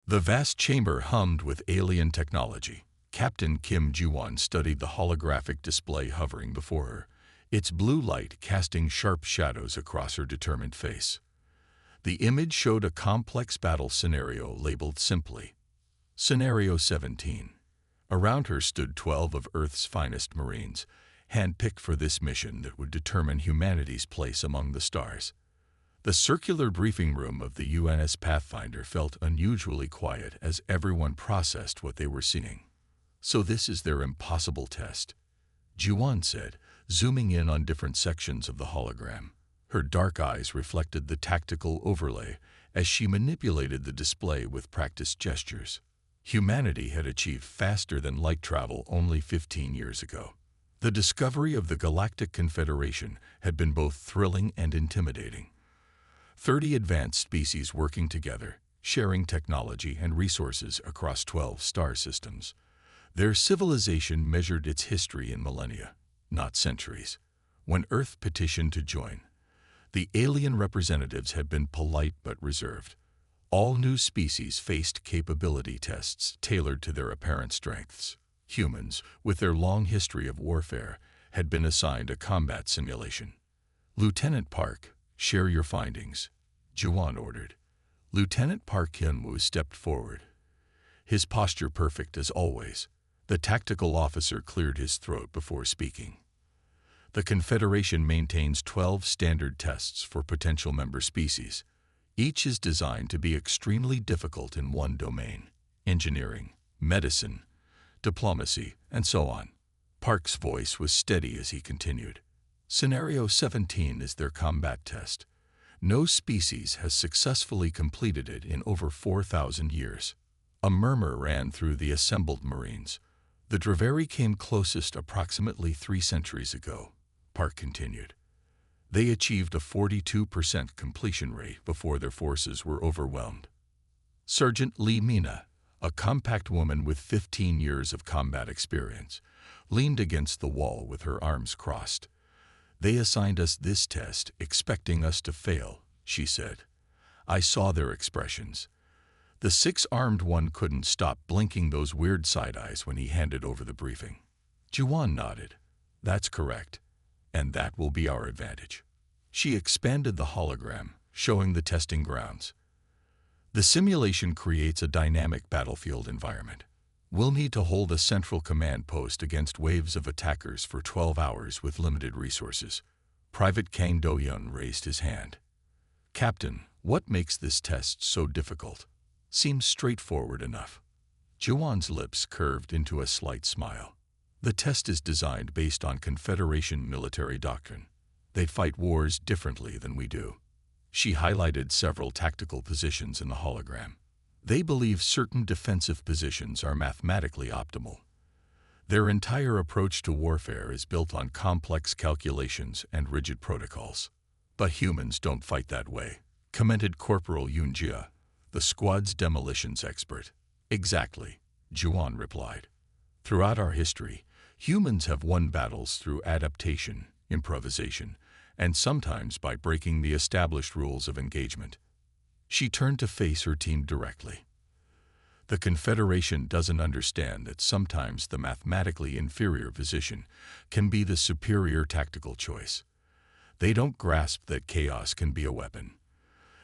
The vast chamber hummed with alien technology. Captain Kim Ji-won studied the holographic display hovering before her, its blue light casting sharp shadows across her determined face. The image showed a complex battle scenario labeled simply, Scenario 17. Around her stood 12 of Earth's finest Marines, handpicked for this mission that would determine humanity's place among the stars. The circular briefing room of the UNS Pathfinder felt unusually quiet as everyone processed what they were seeing. "So this is their impossible test," Ji-won said, zooming in on different sections of the hologram. Her dark eyes reflected the tactical overlay as she manipulated the display with practiced gestures. Humanity had achieved faster-than-light travel only 15 years ago. The discovery of the Galactic Confederation had been both thrilling and intimidating. 30 advanced species working together, sharing technology and resources across 12 star systems. Their civilization measured its history in millennia, not centuries. When Earth petitioned to join, the alien representatives had been polite but reserved. All new species faced capability tests tailored to their apparent strengths. Humans, with their long history of warfare, had been assigned a combat simulation. "Lieutenant Park, share your findings," Ji-won ordered. Lieutenant Park Hyun-woo stepped forward, his posture perfect as always. The tactical officer cleared his throat before speaking. The Confederation maintains 12 standard tests for potential member species. Each is designed to be extremely difficult in one domain: engineering, medicine, diplomacy, and so on. Park's voice was steady as he continued. "Scenario 17 is their combat test. No species has successfully completed it in over 4,000 years." A murmur ran through the assembled Marines. "The Draveri came closest approximately 3 centuries ago," Park continued. "They achieved a 42% completion rate before their forces were overwhelmed." Sergeant Lee Mina, a compact woman with 15 years of combat experience, leaned against the wall with her arms crossed. "They assigned us this test, expecting us to fail," she said. "I saw their expressions." The 6-armed one couldn't stop blinking those weird side eyes when he handed over the briefing. Ji-won nodded. "That's correct, and that will be our advantage." She expanded the hologram, showing the testing grounds. "The simulation creates a dynamic battlefield environment. We'll need to hold a central command post against waves of attackers for 12 hours with limited resources." Private Kang Do-yeon raised his hand. "Captain, what makes this test so difficult?" "Seems straightforward enough." Ji-won's lips curved into a slight smile. "The test is designed based on Confederation military doctrine. They fight wars differently than we do." She highlighted several tactical positions in the hologram. "They believe certain defensive positions are mathematically optimal. Their entire approach to warfare is built on complex calculations and rigid protocols. But humans don't fight that way," commented Corporal Yoon-jia, the squad's demolitions expert. "Exactly," Ji-won replied. "Throughout our history, humans have won battles through adaptation, improvisation, and sometimes by breaking the established rules of engagement." She turned to face her team directly. "The Confederation doesn't understand that sometimes the mathematically inferior position can be the superior tactical choice. They don't grasp that chaos can be a weapon.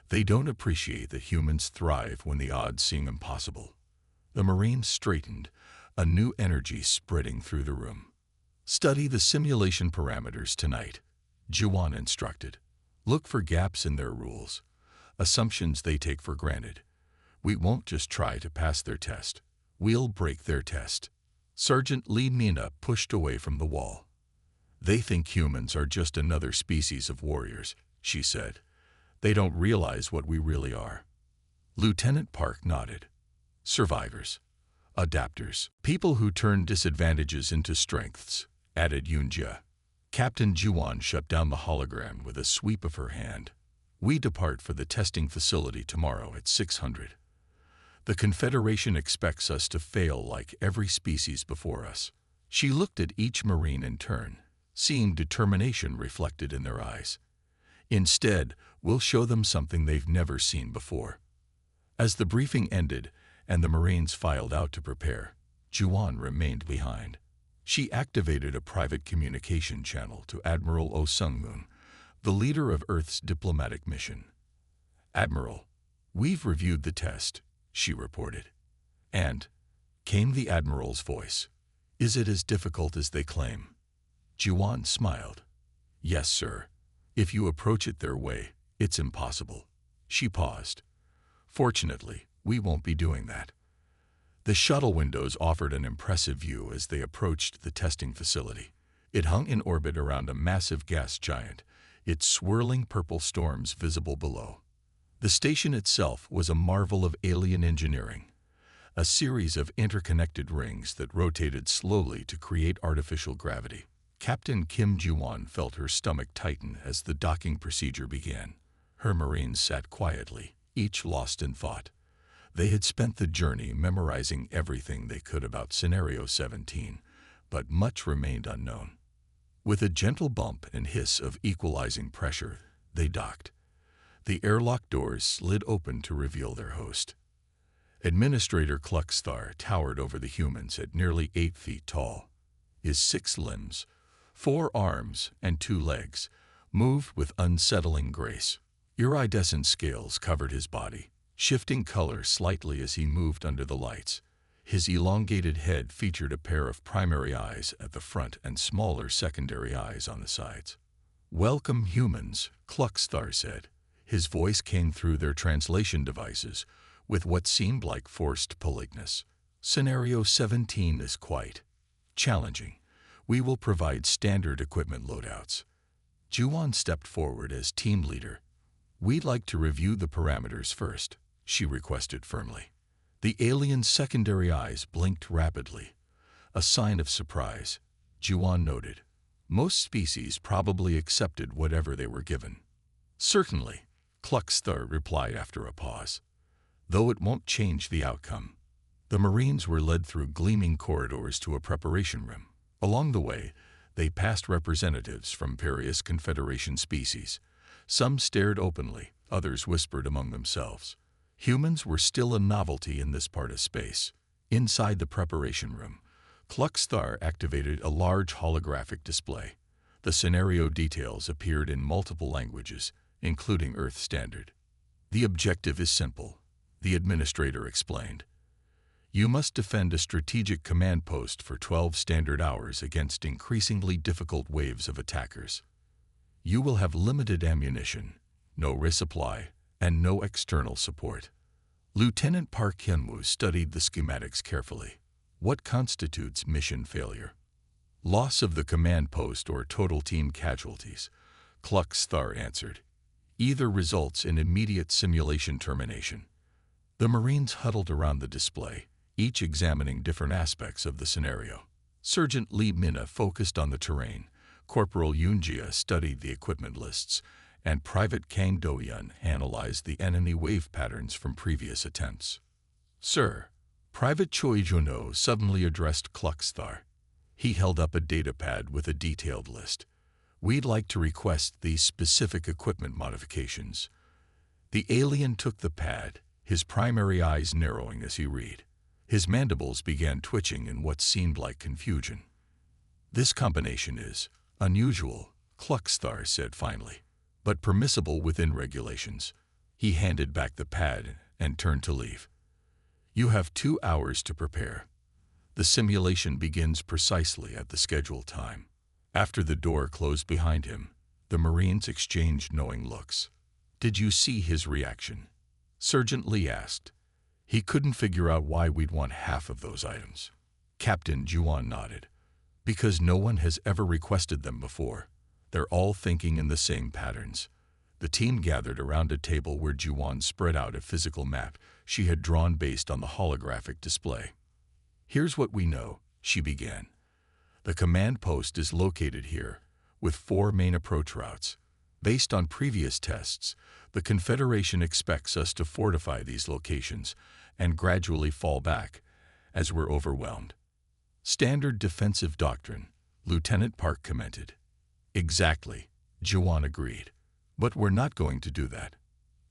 They don't appreciate that humans thrive when the odds seem impossible." The Marines straightened, a new energy spreading through the room. "Study the simulation parameters tonight," Ji-won instructed. "Look for gaps in their rules, assumptions they take for granted. We won't just try to pass their test. We'll break their test." Sergeant Lee Mina pushed away from the wall. "They think humans are just another species of warriors," she said. "They don't realize what we really are." Lieutenant Park nodded. "Survivors. Adapters. People who turn disadvantages into strengths," added Yoon-jia. Captain Ji-won shut down the hologram with a sweep of her hand. "We depart for the testing facility tomorrow at 600. The Confederation expects us to fail like every species before us." She looked at each Marine in turn, seeing determination reflected in their eyes. "Instead, we'll show them something they've never seen before." As the briefing ended, and the Marines filed out to prepare, Juwan remained behind. She activated a private communication channel to Admiral Oh Sung-moon, the leader of Earth's diplomatic mission. "Admiral, we've reviewed the test," she reported. "And," came the Admiral's voice, "is it as difficult as they claim?" Juwan smiled. "Yes, sir. If you approach it their way, it's impossible." She paused. "Fortunately, we won't be doing that." The shuttle windows offered an impressive view as they approached the testing facility. It hung in orbit around a massive gas giant, its swirling purple storms visible below. The station itself was a marvel of alien engineering, a series of interconnected rings that rotated slowly to create artificial gravity. Captain Kim Ji-won felt her stomach tighten as the docking procedure began. Her Marines sat quietly, each lost in thought. They had spent the journey memorizing everything they could about Scenario 17, but much remained unknown. With a gentle bump and hiss of equalizing pressure, they docked. The airlock doors slid open to reveal their host. Administrator Kluckstar towered over the humans at nearly 8 feet tall. His 6 limbs, 4 arms, and 2 legs moved with unsettling grace. Iridescent scales covered his body, shifting color slightly as he moved under the lights. His elongated head featured a pair of primary eyes at the front and smaller secondary eyes on the sides. "Welcome, humans," Kluckstar said. His voice came through their translation devices with what seemed like forced politeness. "Scenario 17 is quite challenging. We will provide standard equipment loadouts." Juwan stepped forward as team leader. "We'd like to review the parameters first," she requested firmly. The alien's secondary eyes blinked rapidly, a sign of surprise. Juwan noted. Most species probably accepted whatever they were given. "Certainly," Kluckstar replied after a pause. "Though it won't change the outcome." The Marines were led through gleaming corridors to a preparation room. Along the way, they passed representatives from various Confederation species. Some stared openly, others whispered among themselves. Humans were still a novelty in this part of space. Inside the preparation room, Kluckstar activated a large holographic display. The scenario details appeared in multiple languages, including Earth Standard. "The objective is simple," the administrator explained. "You must defend a strategic command post for 12 standard hours against increasingly difficult waves of attackers. You will have limited ammunition, no resupply, and no external support." Lieutenant Park Hyun-woo studied the schematics carefully. "What constitutes mission failure?" "Loss of the command post or total team casualties," Kluckstar answered. "Either results in immediate simulation termination." The Marines huddled around the display, each examining different aspects of the scenario. Sergeant Lee Minna focused on the terrain, Corporal Yoon-jia studied the equipment lists, and Private Kang Do-yeon analyzed the enemy wave patterns from previous attempts. "Sir," Private Choi Jun-ho suddenly addressed Kluckstar. He held up a datapad with a detailed list. "We'd like to request these specific equipment modifications." The alien took the pad, his primary eyes narrowing as he read. His mandibles began twitching in what seemed like confusion. "This combination is unusual," Kluckstar said finally, "but permissible within regulations." He handed back the pad and turned to leave. "You have 2 hours to prepare. The simulation begins precisely at the scheduled time." After the door closed behind him, the Marines exchanged knowing looks. "Did you see his reaction?" Sergeant Lee asked. "He couldn't figure out why we'd want half of those items." Captain Juwan nodded. "Because no one has ever requested them before. They're all thinking in the same patterns." The team gathered around a table where Juwan spread out a physical map she had drawn based on the holographic display. "Here's what we know," she began. "The command post is located here, with 4 main approach routes. Based on previous tests, the Confederation expects us to fortify these locations and gradually fall back as we're overwhelmed." "Standard defensive doctrine," Lieutenant Park commented. "Exactly," Juwan agreed. "But we're not going to do that."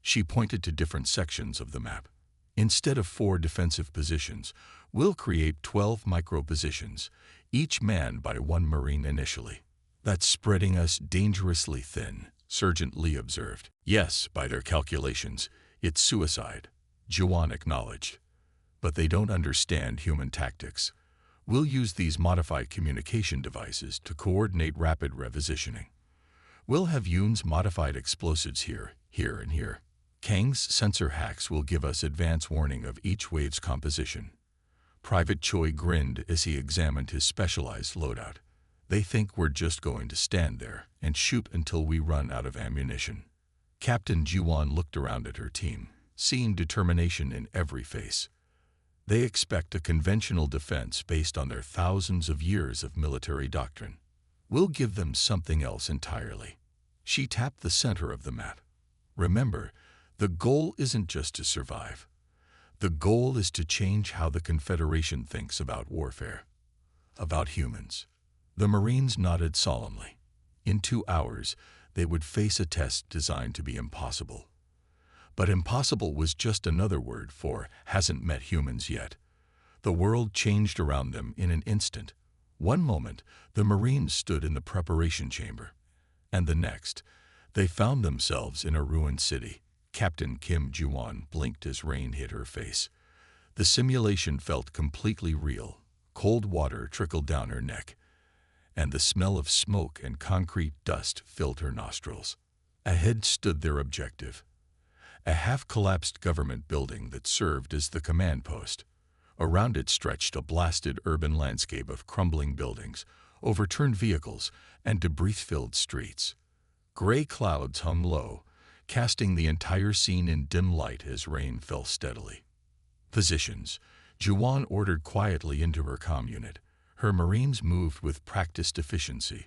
She pointed to different sections of the map. Instead of 4 defensive positions, we'll create 12 micro-positions, each manned by 1 Marine initially. That's spreading us dangerously thin, Sergeant Lee observed. Yes, by their calculations, it's suicide, Juwan acknowledged. But they don't understand human tactics. We'll use these modified communication devices to coordinate rapid repositioning. We'll have Yoon's modified explosives here, and here. Kang's sensor hacks will give us advance warning of each wave's composition. Private Choi grinned as he examined his specialized loadout. They think we're just going to stand there and shoot until we run out of ammunition. Captain Juwan looked around at her team, seeing determination in every face. They expect a conventional defense based on their thousands of years of military doctrine. We'll give them something else entirely. She tapped the center of the mat. Remember, the goal isn't just to survive. The goal is to change how the Confederation thinks about warfare. About humans. The Marines nodded solemnly. In 2 hours, they would face a test designed to be impossible. But impossible was just another word for hasn't met humans yet. The world changed around them in an instant. One moment, the Marines stood in the preparation chamber. And the next, they found themselves in a ruined city. Captain Kim Juwan blinked as rain hit her face. The simulation felt completely real. Cold water trickled down her neck, and the smell of smoke and concrete dust filled her nostrils. Ahead stood their objective. A half-collapsed government building that served as the command post. Around it stretched a blasted urban landscape of crumbling buildings, overturned vehicles, and debris-filled streets. Gray clouds hung low, casting the entire scene in dim light as rain fell steadily. Positions. Juwan ordered quietly into her comm unit. Her Marines moved with practiced efficiency,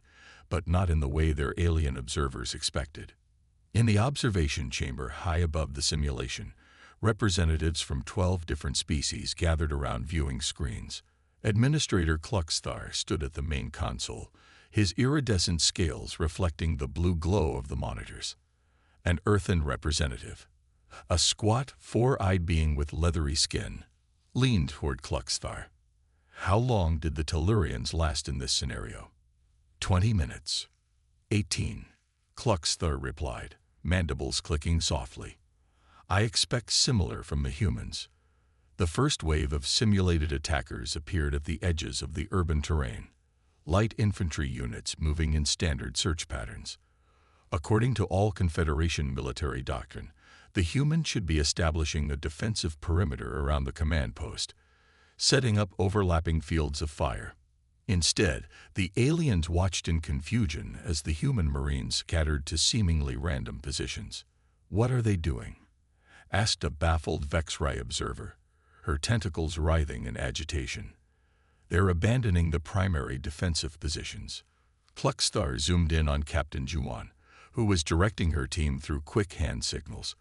but not in the way their alien observers expected. In the observation chamber high above the simulation, representatives from 12 different species gathered around viewing screens. Administrator Kluxthar stood at the main console, his iridescent scales reflecting the blue glow of the monitors. An earthen representative, a squat, 4-eyed being with leathery skin, leaned toward Kluxthar. How long did the Tellurians last in this scenario? 20 minutes. 18. Kluxthar replied, mandibles clicking softly. I expect similar from the humans. The first wave of simulated attackers appeared at the edges of the urban terrain. Light infantry units moving in standard search patterns. According to all Confederation military doctrine, the human should be establishing a defensive perimeter around the command post, setting up overlapping fields of fire. Instead, the aliens watched in confusion as the human Marines scattered to seemingly random positions. What are they doing? Asked a baffled Vexrai observer, her tentacles writhing in agitation. They're abandoning the primary defensive positions. Kluxthar zoomed in on Captain Juwan, who was directing her team through quick hand signals.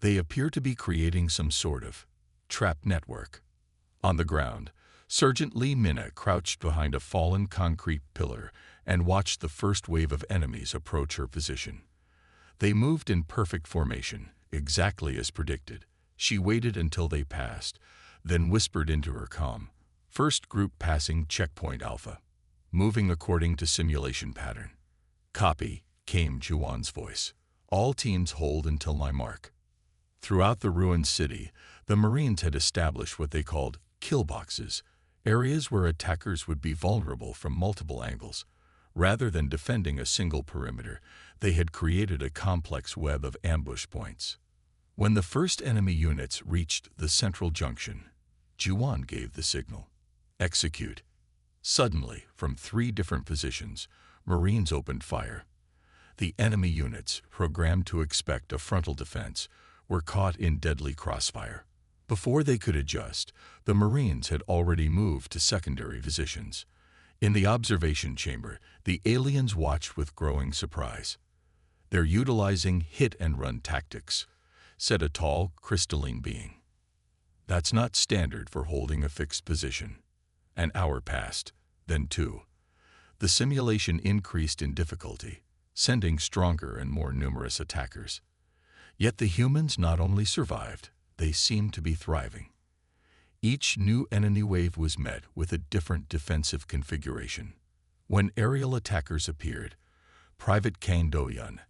They appear to be creating some sort of trap network. On the ground, Sergeant Lee Minna crouched behind a fallen concrete pillar and watched the first wave of enemies approach her position. They moved in perfect formation, exactly as predicted. She waited until they passed, then whispered into her comm. First group passing checkpoint Alpha. Moving according to simulation pattern. Copy, came Juwan's voice. All teams hold until my mark. Throughout the ruined city, the Marines had established what they called kill boxes, areas where attackers would be vulnerable from multiple angles. Rather than defending a single perimeter, they had created a complex web of ambush points. When the first enemy units reached the central junction, Juwan gave the signal. Execute. Suddenly, from 3 different positions, Marines opened fire. The enemy units, programmed to expect a frontal defense, were caught in deadly crossfire. Before they could adjust, the Marines had already moved to secondary positions. In the observation chamber, the aliens watched with growing surprise. They're utilizing hit-and-run tactics, said a tall, crystalline being. That's not standard for holding a fixed position. An hour passed, then 2. The simulation increased in difficulty, sending stronger and more numerous attackers. Yet the humans not only survived, They seemed to be thriving. Each new enemy wave was met with a different defensive configuration. When aerial attackers appeared, Private Kang Do-yun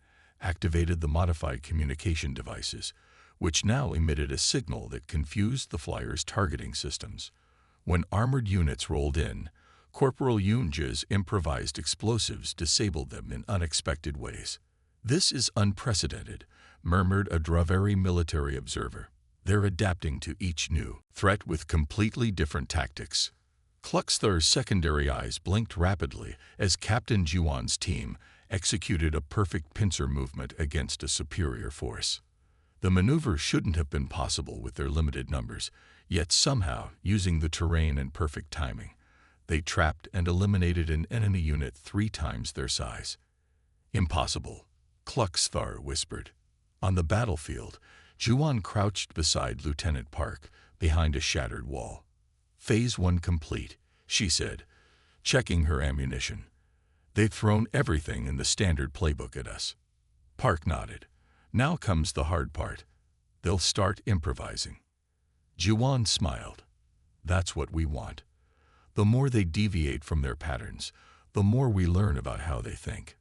activated the modified communication devices, which now emitted a signal that confused the flyers' targeting systems. When armored units rolled in, Corporal Yoonja's improvised explosives disabled them in unexpected ways. "This is unprecedented," murmured a Draveri military observer. "They're adapting to each new threat with completely different tactics." Kluxthar's secondary eyes blinked rapidly as Captain Jiwan's team executed a perfect pincer movement against a superior force. The maneuver shouldn't have been possible with their limited numbers, yet somehow, using the terrain and perfect timing, they trapped and eliminated an enemy unit 3 times their size. "Impossible," Kluxthar whispered. On the battlefield, Jiwan crouched beside Lieutenant Park, behind a shattered wall. "Phase 1 complete," she said, checking her ammunition. "They've thrown everything in the standard playbook at us." Park nodded. "Now comes the hard part. They'll start improvising." Jiwan smiled. "That's what we want. The more they deviate from their patterns, the more we learn about how they think."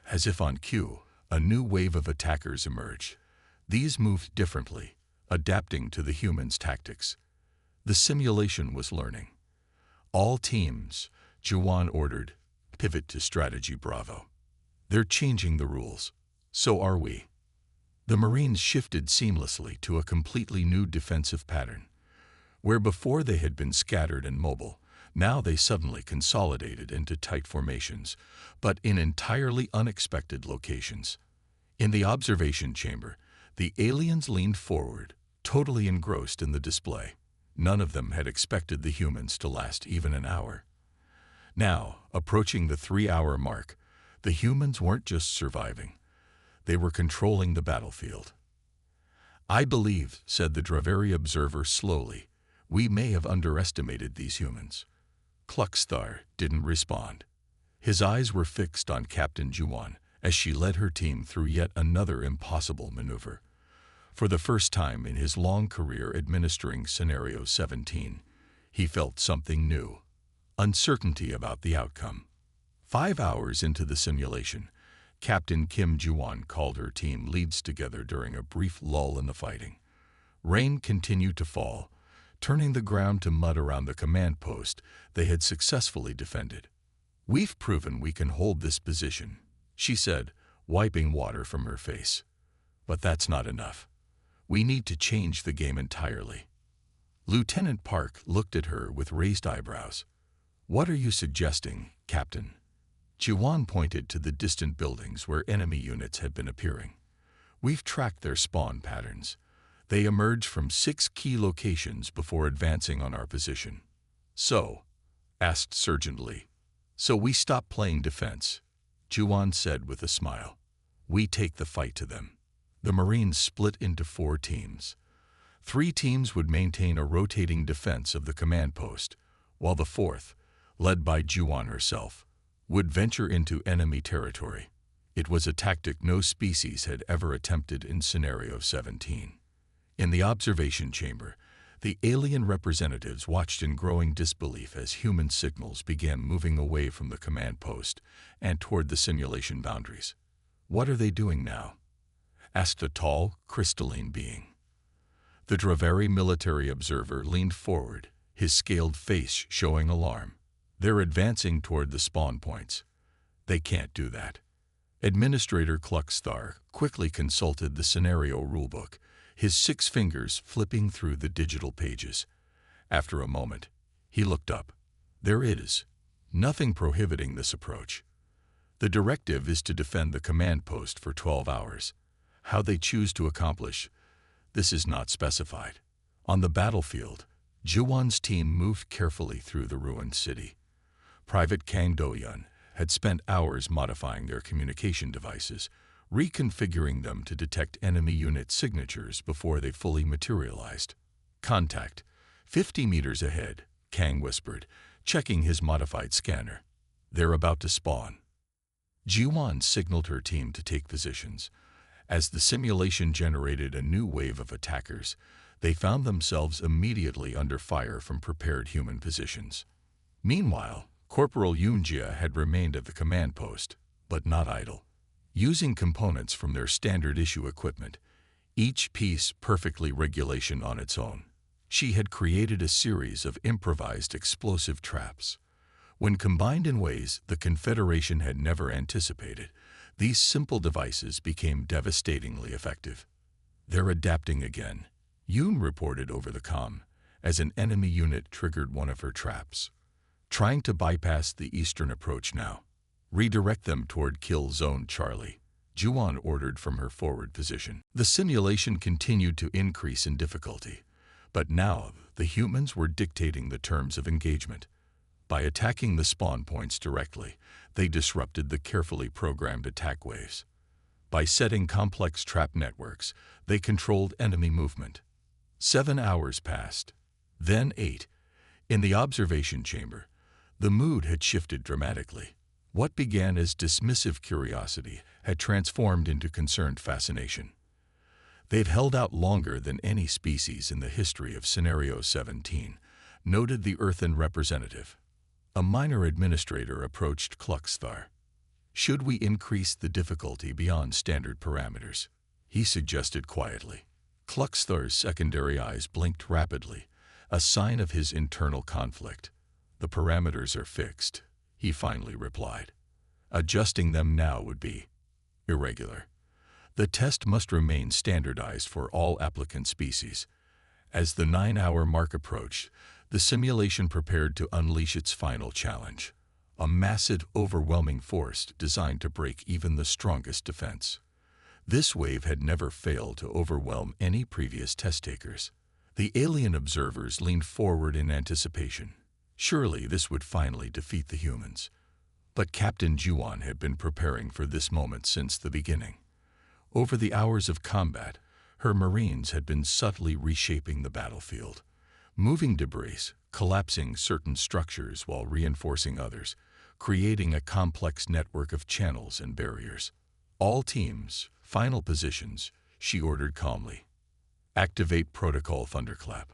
As if on cue, a new wave of attackers emerged. These moved differently, adapting to the humans' tactics. The simulation was learning. "All teams," Jiwan ordered, "pivot to strategy Bravo. They're changing the rules. So are we." The Marines shifted seamlessly to a completely new defensive pattern. Where before they had been scattered and mobile, now they suddenly consolidated into tight formations, but in entirely unexpected locations. In the observation chamber, the aliens leaned forward, totally engrossed in the display. None of them had expected the humans to last even an hour. Now, approaching the 3-hour mark, the humans weren't just surviving. They were controlling the battlefield. "I believe," said the Draveri observer slowly, "we may have underestimated these humans." Kluxthar didn't respond. His eyes were fixed on Captain Jiwan as she led her team through yet another impossible maneuver. For the first time in his long career administering Scenario 17, he felt something new: uncertainty about the outcome. 5 hours into the simulation, Captain Kim Jiwan called her team leads together during a brief lull in the fighting. Rain continued to fall, turning the ground to mud around the command post they had successfully defended. "We've proven we can hold this position," she said, wiping water from her face. "But that's not enough. We need to change the game entirely." Lieutenant Park looked at her with raised eyebrows. "What are you suggesting, Captain?" Jiwan pointed to the distant buildings where enemy units had been appearing. "We've tracked their spawn patterns. They emerged from 6 key locations before advancing on our position." "So?" asked Sergeant Lee. "So we stop playing defense," Jiwan said with a smile. "We take the fight to them." The Marines split into 4 teams. 3 teams would maintain a rotating defense of the command post, while the 4th, led by Jiwan herself, would venture into enemy territory. It was a tactic no species had ever attempted in Scenario 17. In the observation chamber, the alien representatives watched in growing disbelief as human signals began moving away from the command post and toward the simulation boundaries. "What are they doing now?" asked a tall, crystalline being. The Draveri military observer leaned forward, his scaled face showing alarm. "They're advancing toward the spawn points." "They can't do that." Administrator Kluxthar quickly consulted the scenario rulebook, his 6 fingers flipping through the digital pages. After a moment, he looked up. "There is nothing prohibiting this approach. The directive is to defend the command post for 12 hours. How they choose to accomplish this is not specified." On the battlefield, Jiwan's team moved carefully through the ruined city. Private Kang Do-yun had spent hours modifying their communication devices, reconfiguring them to detect enemy unit signatures before they fully materialized. "Contact 50 meters ahead," Kang whispered, checking his modified scanner. "They're about to spawn." Jiwan signaled her team to take positions. As the simulation generated a new wave of attackers, They found themselves immediately under fire from prepared human positions. Meanwhile, Corporal Yunjia had remained at the command post, but not idle. Using components from their standard-issue equipment, each piece perfectly regulation on its own, she had created a series of improvised explosive traps. When combined in ways the Confederation had never anticipated, these simple devices became devastatingly effective. "They're adapting again," Yoon reported over the comm, as an enemy unit triggered one of her traps. "Trying to bypass the eastern approach now. Redirect them toward Kill Zone Charlie," Juwon ordered from her forward position. The simulation continued to increase in difficulty, but now the humans were dictating the terms of engagement. By attacking the spawn points directly, they disrupted the carefully programmed attack waves. By setting complex trap networks, they controlled enemy movement. 7 hours passed, then 8. In the observation chamber, the mood had shifted dramatically. What began as dismissive curiosity had transformed into concerned fascination. "They've held out longer than any species in the history of Scenario 17, noted the Earthen representative. A minor administrator approached Kluxthar. "Should we increase the difficulty beyond standard parameters?" he suggested quietly. Kluxthar's secondary eyes blinked rapidly, a sign of his internal conflict. "The parameters are fixed," he finally replied. "Adjusting them now would be irregular. The test must remain standardized for all applicant species." As the 9-hour mark approached, the simulation prepared to unleash its final challenge, a massive, overwhelming force designed to break even the strongest defense. This wave had never failed to overwhelm any previous test takers. The alien observers leaned forward in anticipation. Surely this would finally defeat the humans. But Captain Juwon had been preparing for this moment since the beginning. Over the hours of combat, her Marines had been subtly reshaping the battlefield, moving debris, collapsing certain structures while reinforcing others, creating a complex network of channels and barriers. "All teams, final positions," she ordered calmly. "Activate Protocol Thunderclap."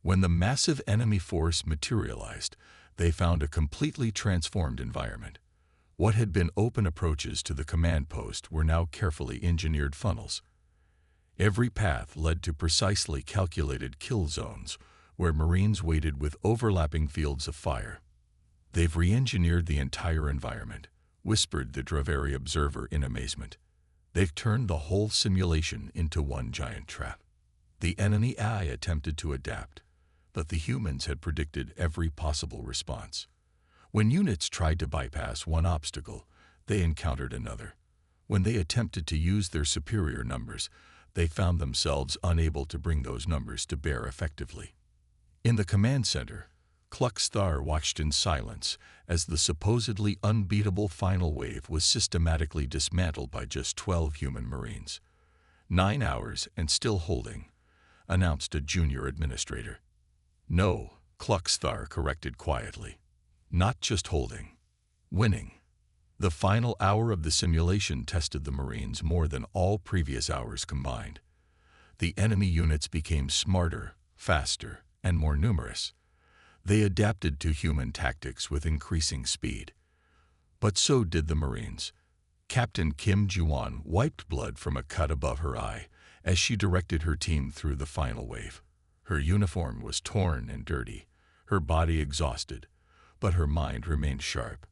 When the massive enemy force materialized, they found a completely transformed environment. What had been open approaches to the command post were now carefully engineered funnels. Every path led to precisely calculated kill zones, where Marines waited with overlapping fields of fire. "They've re-engineered the entire environment," whispered the Draveri observer in amazement. "They've turned the whole simulation into one giant trap." The enemy AI attempted to adapt, but the humans had predicted every possible response. When units tried to bypass one obstacle, they encountered another. When they attempted to use their superior numbers, they found themselves unable to bring those numbers to bear effectively. In the command center, Kluxthar watched in silence as the supposedly unbeatable final wave was systematically dismantled by just 12 human Marines. 9 hours and still holding, announced a junior administrator. "No," Kluxthar corrected quietly. "Not just holding. Winning." The final hour of the simulation tested the Marines more than all previous hours combined. The enemy units became smarter, faster, and more numerous. They adapted to human tactics with increasing speed. But so did the Marines. Captain Kim Juwon wiped blood from a cut above her eye as she directed her team through the final wave. Her uniform was torn and dirty, her body exhausted, but her mind remained sharp.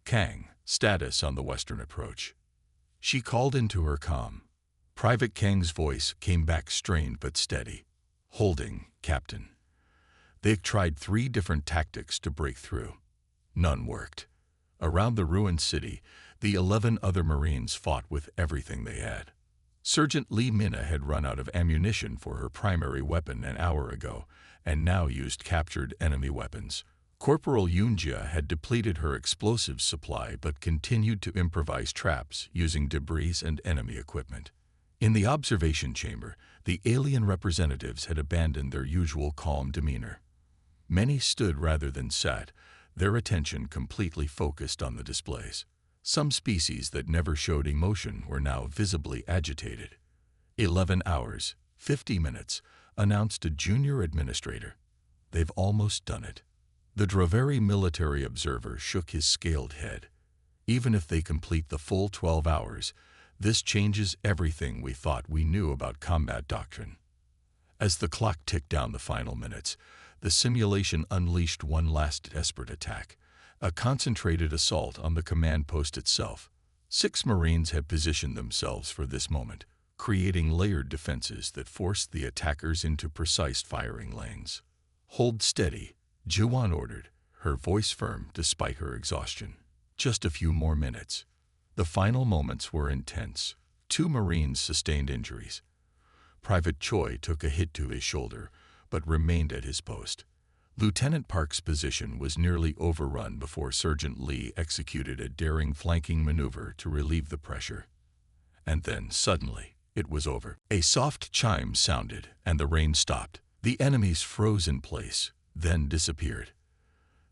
"Kang, status on the western approach." She called into her comm. Private Kang's voice came back strained but steady. "Holding, Captain. They've tried 3 different tactics to break through. None worked." Around the ruined city, the 11 other Marines fought with everything they had. Sergeant Lee Minna had run out of ammunition for her primary weapon an hour ago, and now used captured enemy weapons. Corporal Yunjia had depleted her explosives supply but continued to improvise traps using debris and enemy equipment. In the observation chamber, the alien representatives had abandoned their usual calm demeanor. Many stood rather than sat, their attention completely focused on the displays. Some species that never showed emotion were now visibly agitated. 11 hours, 50 minutes, announced a junior administrator. They've almost done it. The Draveri military observer shook his scaled head. Even if they complete the full 12 hours, this changes everything we thought we knew about combat doctrine. As the clock ticked down the final minutes, the simulation unleashed one last desperate attack, a concentrated assault on the command post itself. 6 Marines had positioned themselves for this moment, creating layered defenses that forced the attackers into precise firing lanes. "Hold steady," Juwan ordered, her voice firm despite her exhaustion. Just a few more minutes. The final moments were intense. 2 Marines sustained injuries. Private Choi took a hit to his shoulder, but remained at his post. Lieutenant Park's position was nearly overrun before Sergeant Lee executed a daring flanking maneuver to relieve the pressure. And then, suddenly, it was over. A soft chime sounded, and the rain stopped. The enemies froze in place, then disappeared.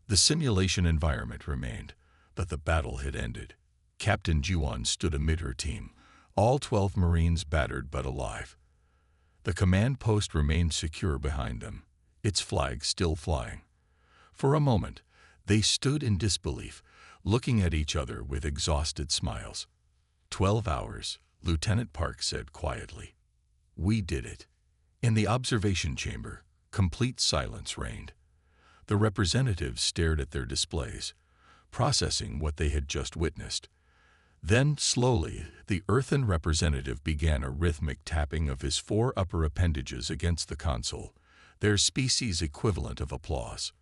The simulation environment remained, but the battle had ended. Captain Juwan stood amid her team, all 12 Marines battered but alive. The command post remained secure behind them, its flag still flying. For a moment, they stood in disbelief, looking at each other with exhausted smiles. 12 hours, Lieutenant Park said quietly. "We did it." In the observation chamber, complete silence reigned. The representatives stared at their displays, processing what they had just witnessed. Then, slowly, the earthen representative began a rhythmic tapping of his 4 upper appendages against the console, their species equivalent of applause.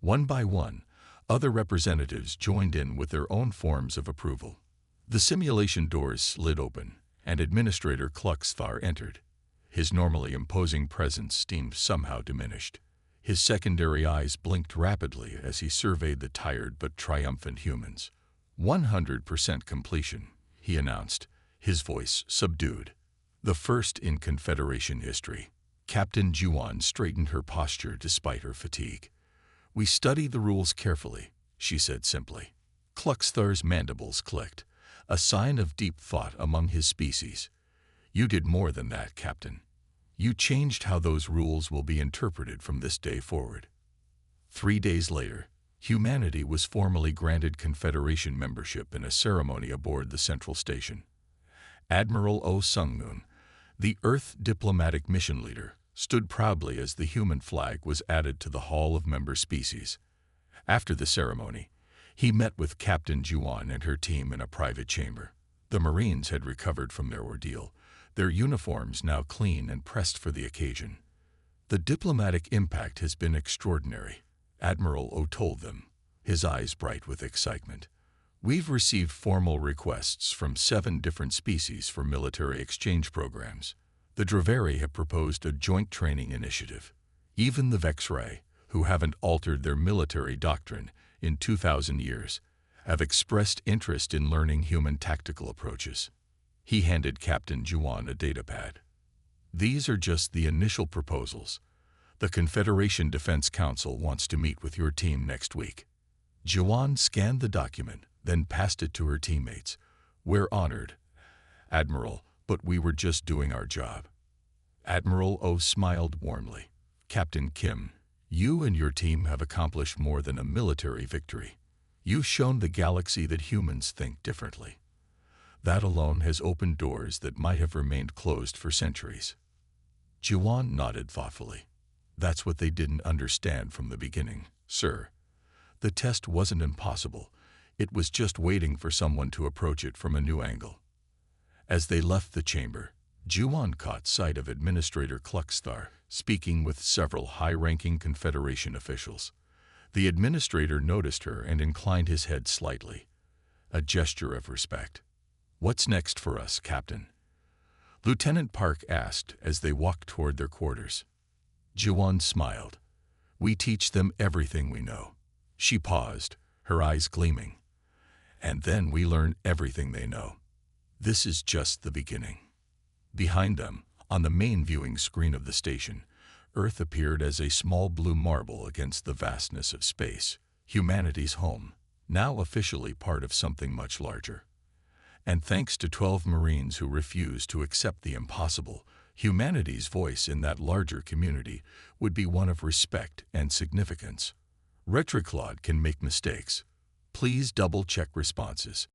One by one, other representatives joined in with their own forms of approval. The simulation doors slid open, and Administrator Kluxthar entered. His normally imposing presence seemed somehow diminished. His secondary eyes blinked rapidly as he surveyed the tired but triumphant humans. 100% completion, he announced, his voice subdued. The first in Confederation history. Captain Juwan straightened her posture despite her fatigue. "We study the rules carefully," she said simply. Kluxthar's mandibles clicked, a sign of deep thought among his species. "You did more than that, Captain. You changed how those rules will be interpreted from this day forward." 3 days later, humanity was formally granted Confederation membership in a ceremony aboard the Central Station. Admiral Oh Sung-moon, the Earth diplomatic mission leader, stood proudly as the human flag was added to the Hall of Member Species. After the ceremony, he met with Captain Juwan and her team in a private chamber. The Marines had recovered from their ordeal, their uniforms now clean and pressed for the occasion. "The diplomatic impact has been extraordinary," Admiral O told them, his eyes bright with excitement. "We've received formal requests from 7 different species for military exchange programs. The Draveri have proposed a joint training initiative. Even the Vexray, who haven't altered their military doctrine in 2,000 years, have expressed interest in learning human tactical approaches." He handed Captain Juwan a datapad. "These are just the initial proposals. The Confederation Defense Council wants to meet with your team next week." Juwan scanned the document, then passed it to her teammates. "We're honored, Admiral, but we were just doing our job." Admiral O smiled warmly. "Captain Kim, you and your team have accomplished more than a military victory. You've shown the galaxy that humans think differently. That alone has opened doors that might have remained closed for centuries." Juwan nodded thoughtfully. "That's what they didn't understand from the beginning, sir. The test wasn't impossible. It was just waiting for someone to approach it from a new angle." As they left the chamber, Juwan caught sight of Administrator Kluxthar speaking with several high-ranking Confederation officials. The administrator noticed her and inclined his head slightly, a gesture of respect. "What's next for us, Captain?" Lieutenant Park asked as they walked toward their quarters. Juwan smiled. "We teach them everything we know." She paused, her eyes gleaming. "And then we learn everything they know. This is just the beginning." Behind them, on the main viewing screen of the station, Earth appeared as a small blue marble against the vastness of space, humanity's home, now officially part of something much larger. And thanks to 12 Marines who refused to accept the impossible, Humanity's voice in that larger community would be one of respect and significance. RetroClaude can make mistakes. Please double-check responses.